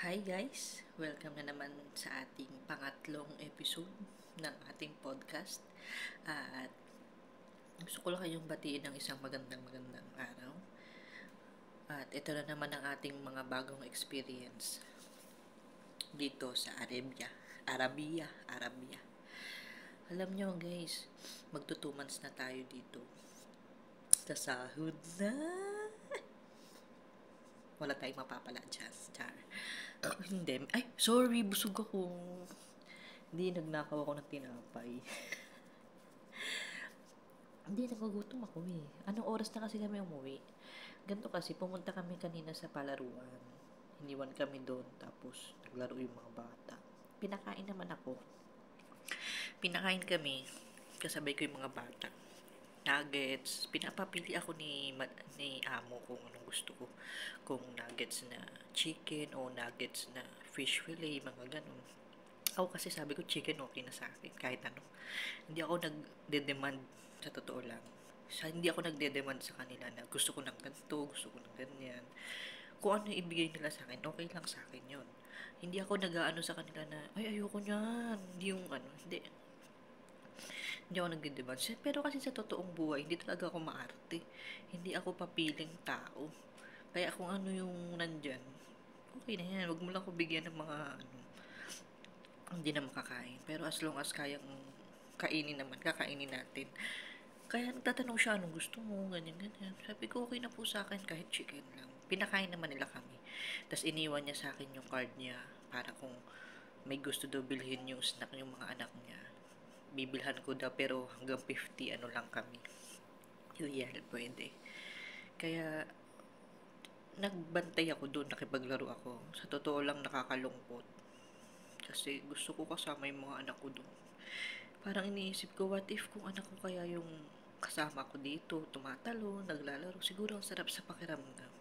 Hi guys! Welcome na naman sa ating pangatlong episode ng ating podcast. At gusto ko lang kayong batiin ng isang magandang araw. At ito na naman ang ating mga bagong experience dito sa Arabia. Alam nyo guys, magto 2 months na tayo dito. Sa sahod na! Wala tayong mapapala dyan. Char. Hindi. Ay, sorry, busog ako. Hindi, nagnakaw ako ng tinapay. Hindi, nagugutom ako eh. Anong oras na kasi kami umuwi? Ganito kasi, pumunta kami kanina sa palaruan. Iniwan kami doon, tapos naglaro yung mga bata. Pinakain naman ako. Pinakain kami, kasabay ko yung mga bata. Nuggets, pinapapili ako ni amo kung anong gusto ko. Kung nuggets na chicken o nuggets na fish fillet, mga ganun. Ako kasi sabi ko chicken okay na sa akin, kahit ano. Hindi ako nagde-demand, sa totoo lang. Hindi ako nagde-demand sa kanila na gusto ko ng ganito, gusto ko ng ganyan. Kung ano ibigay nila sa akin, okay lang sa akin yun. Hindi ako nag-aano sa kanila na, ay ayoko niyan, hindi yung ano, hindi. Hindi ako nagde-demand. Pero kasi sa totoong buhay, hindi talaga ako maarte. Hindi ako papiling tao. Kaya kung ano yung nandyan, okay na yan. Huwag mo lang ko bigyan ng mga hindi na makakain. Pero as long as kayang kainin naman, kakainin natin. Kaya nagtatanong siya, anong gusto mo, ganyan. Sabi ko, okay na po sa akin kahit chicken lang. Pinakain naman nila kami. Tapos iniwan niya sa akin yung card niya para kung may gusto daw bilhin yung snack yung mga anak niya. Bibilhan ko daw pero hanggang 50 ano lang kami. Yuyel, pwede. Kaya nagbantay ako doon, nakipaglaro ako. Sa totoo lang nakakalungkot. Kasi gusto ko kasama yung mga anak ko doon. Parang iniisip ko, what if kung anak ko kaya yung kasama ko dito, tumatalo, naglalaro, siguro ang sarap sa pakiramdam.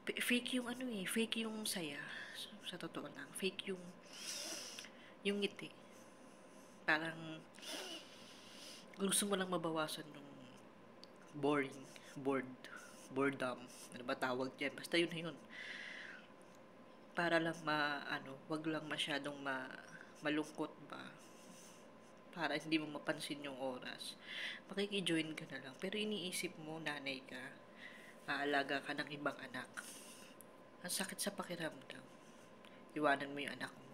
Fake yung fake yung saya. Sa totoo lang, fake yung ngiti. Parang gusto mo lang mabawasan yung boredom. Ano ba tawag dyan? Basta yun na yun. Para lang wag lang masyadong malungkot ba. Para hindi mo mapansin yung oras. Makikijoin ka na lang. Pero iniisip mo, nanay ka, aalaga ka ng ibang anak. Ang sakit sa pakiramdam. Iwanan mo yung anak mo.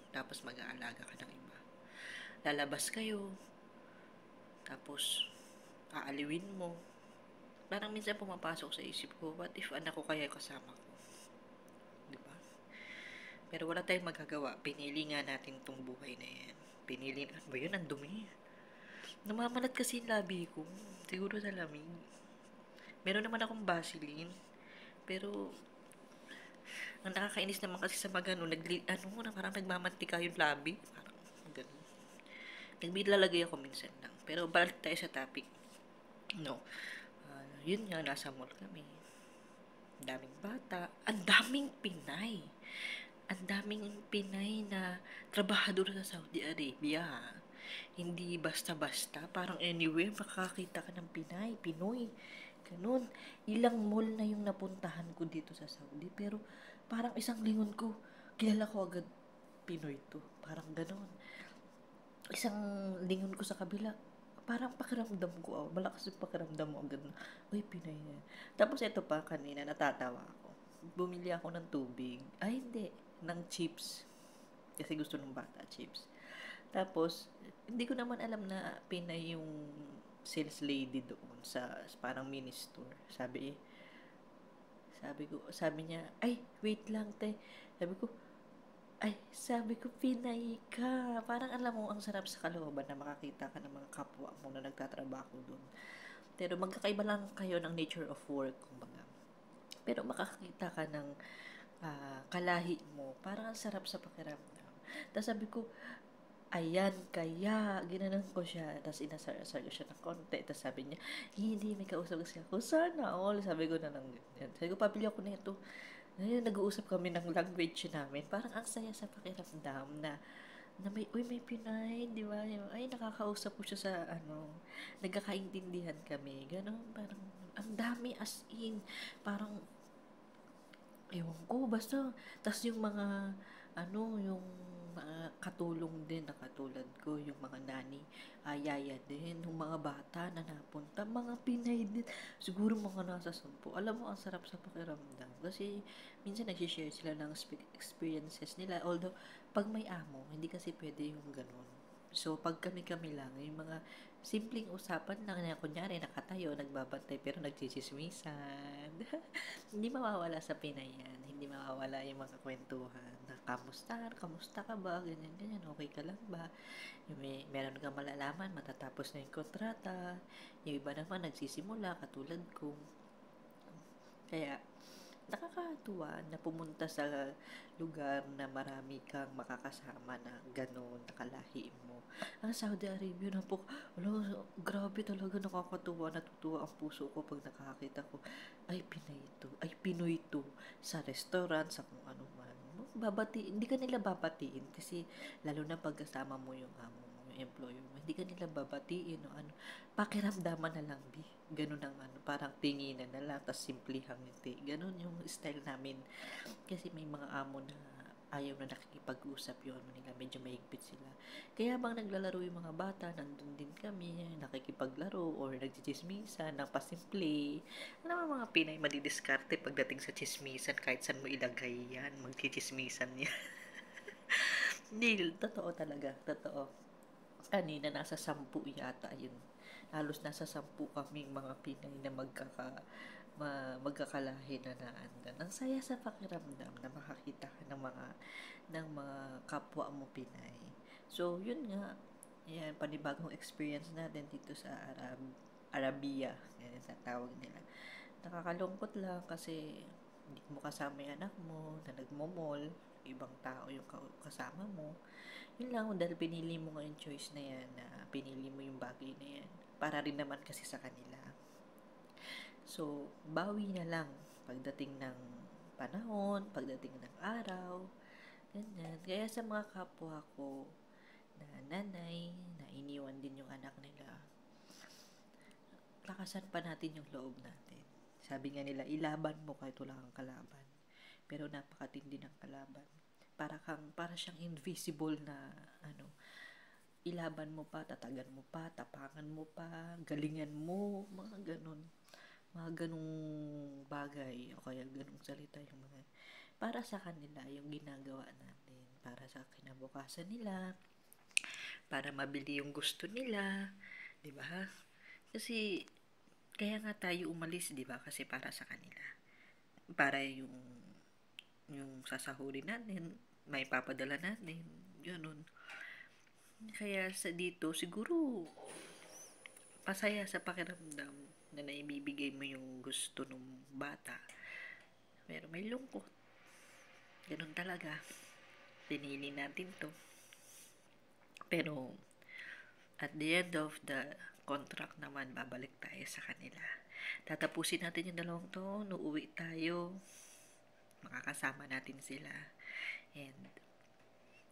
Tapos mag-aalaga ka ng iba. Lalabas kayo. Tapos, aaliwin mo. Parang minsan pumapasok sa isip ko, what if anak ko kaya kasama ko? Diba? Pero wala tayong magagawa. Pinili nga natin tong buhay na yan. Pinili na, ba yun? Ang dumi. Namamalat kasi yung labi ko. Siguro sa lamig. Meron naman akong Vaseline. Pero, ang nakakainis naman kasi sa magano, parang nagmamantika yung labi. Parang, ganun. Nagbilalagay ako minsan lang. Pero balik tayo sa topic. No. Yun nga, nasa mall kami. Ang daming bata. Ang daming Pinay. Ang daming Pinay na trabahador sa Saudi Arabia. Hindi basta-basta. Parang anywhere makakita ka ng Pinoy. Ganun. Ilang mall na yung napuntahan ko dito sa Saudi. Pero parang isang lingon ko, kilala ko agad Pinoy to. Parang ganun. Isang lingon ko sa kabila, parang pakiramdam ko, malakas yung pakiramdam mo agad na, uy, Pinay na. Tapos ito pa, kanina, natatawa ako. Bumili ako ng tubig. Ay, hindi. Ng chips. Kasi gusto ng bata, chips. Tapos, hindi ko naman alam na Pinay yung sales lady doon sa parang mini store. Sabi niya, ay, wait lang, te. Sabi ko, Pinay ka. Parang alam mo, ang sarap sa kalooban na makakita ka ng mga kapwa mo na nagtatrabaho doon. Pero magkakaiba lang kayo ng nature of work, kumbaga. Pero makakita ka ng kalahi mo. Parang ang sarap sa pakiramdam. Tapos sabi ko, ayan, kaya, ginanon ko siya. Tapos inasar-asar ko siya ng konti. Tapos sabi niya, hindi, may kausap kasi ako. Sana all. Sabi ko na lang ganyan. Sabi ko, pabili ako na ito. Ngayon, nag-uusap kami ng language namin. Parang ang saya sa pakiramdam na may Pinay, di ba? Ay, nakakausap ko siya sa, nagkakaintindihan kami. Ganon, parang, ang dami as in. Parang, Ewan ko, basta, tas yung mga, yung mga katulong din na katulad ko, yung mga nani, ayaya din, yung mga bata na napunta, mga Pinay din, siguro mga nasa 10. Alam mo, ang sarap sa pakiramdam. Kasi, minsan nagsishare sila ng experiences nila. Although, pag may amo, hindi kasi pwede yung ganun. So, pag kami-kami lang, yung mga simpleng usapan lang na kunyari nakatayo, nagbabantay pero nagchichismisan. Hindi mawawala sa Pinay yan. Hindi mawawala yung mga kwentuhan na kamusta ka ba, ganyan, ganyan, okay ka lang ba? Yung meron kang malalaman, matatapos na yung kontrata. Yung iba naman nagsisimula, katulad ko. Kaya, nakakatuwa na pumunta sa lugar na marami kang makakasama na gano'n, nakalahi mo. Ang Saudi Arabia na po, grabe talaga nakakatuwa, natutuwa ang puso ko pag nakakita ko, ay Pinay ito, ay Pinoy ito, sa restaurant, sa kung ano man. Hindi ka nila babatiin kasi lalo na pag kasama mo yung amo mo, yung employer mo, hindi ka nila babatiin o ano, pakiramdaman na lang, bi. Ganun ang parang tinginan na lang, tas simplihang ngiti. Ganun yung style namin. Kasi may mga amo na ayaw na nakikipag-usap yung nila, medyo mahigpit sila. Kaya bang naglalaro yung mga bata, nandun din kami, nakikipaglaro or nagchichismisan ng pasimple. Alam mo mga Pinay madidiskarte pagdating sa chismisan, kahit saan mo ilagay yan, magchichismisan yan. Hindi, totoo talaga, totoo. Kanina nasa 10 yata yun. Halos nasa 10 kaming mga Pinay na magkakalahi na naandan. Ang saya sa pakiramdam na makakita ka ng mga kapwa mo Pinay. So, yun nga. Yan, panibagong experience natin dito sa Arabia. Yan sa tawag nila. Nakakalungkot lang kasi hindi mo kasama yung anak mo na nagmo-mall. Ibang tao yung kasama mo. Yun lang, dahil pinili mo nga yung choice na yan, na pinili mo yung bagay na yan. Para rin naman kasi sa kanila. So, bawi na lang pagdating ng panahon, pagdating ng araw, ganyan. Kaya sa mga kapwa ko na nanay, na iniwan din yung anak nila, lakasan pa natin yung loob natin. Sabi nga nila, ilaban mo kahit wala kang kalaban. Pero napakatindi ng kalaban. Para siyang invisible na ilaban mo pa, tatagan mo pa, tapangan mo pa, galingan mo, mga ganun. Mga ganung bagay o kaya ganung salita yung mga para sa kanila yung ginagawa natin, para sa kinabukasan nila, para mabili yung gusto nila, 'di ba? Kasi kaya nga tayo umalis, 'di ba? Kasi para sa kanila. Para yung sasahurin natin, may papadala natin, ganun. Kaya sa dito siguro masaya sa pakiramdam na naibibigay mo yung gusto ng bata. Pero may lungkot. Ganun talaga. Pinili natin to. Pero at the end of the contract naman, babalik tayo sa kanila. Tatapusin natin yung dalawang to, uuwi tayo, makakasama natin sila. And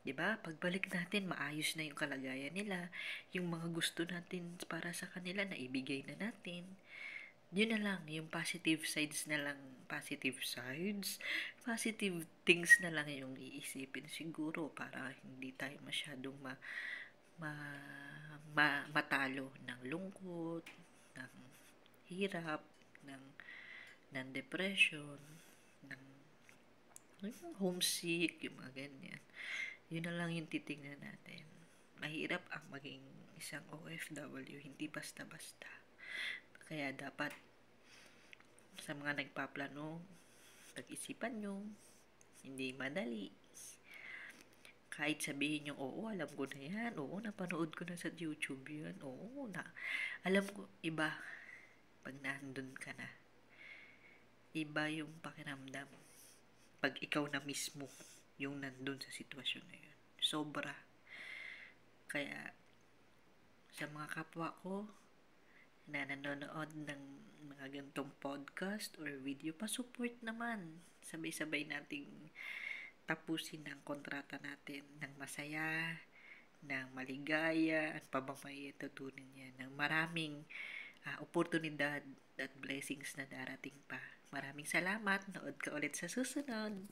'di ba? Pagbalik natin, maayos na yung kalagayan nila, yung mga gusto natin para sa kanila na ibigay na natin. Yun na lang, yung positive things na lang yung iisipin siguro para hindi tayo masyadong ma, matalo ng lungkot, ng hirap, ng, ng depression, ng homesick, yung mga ganyan. Yun na lang yung titignan natin. Mahirap ang maging isang OFW, hindi basta-basta. Kaya dapat sa mga nagpaplano, pag-isipan nyo, hindi madali. Kahit sabihin nyo, oo, alam ko na yan. Oo, napanood ko na sa YouTube yan. Oo, alam ko, iba, pag nandun ka na, iba yung pakiramdam. Pag ikaw na mismo, yung nandun sa sitwasyon na yun. Sobra. Kaya, sa mga kapwa ko, na nanonood ng mga gantong podcast or video, pa-support naman. Sabay-sabay nating tapusin ang kontrata natin ng masaya, ng maligaya, at pa bang may tutunin niya, ng maraming oportunidad at blessings na darating pa. Maraming salamat. Nood ka ulit sa susunod.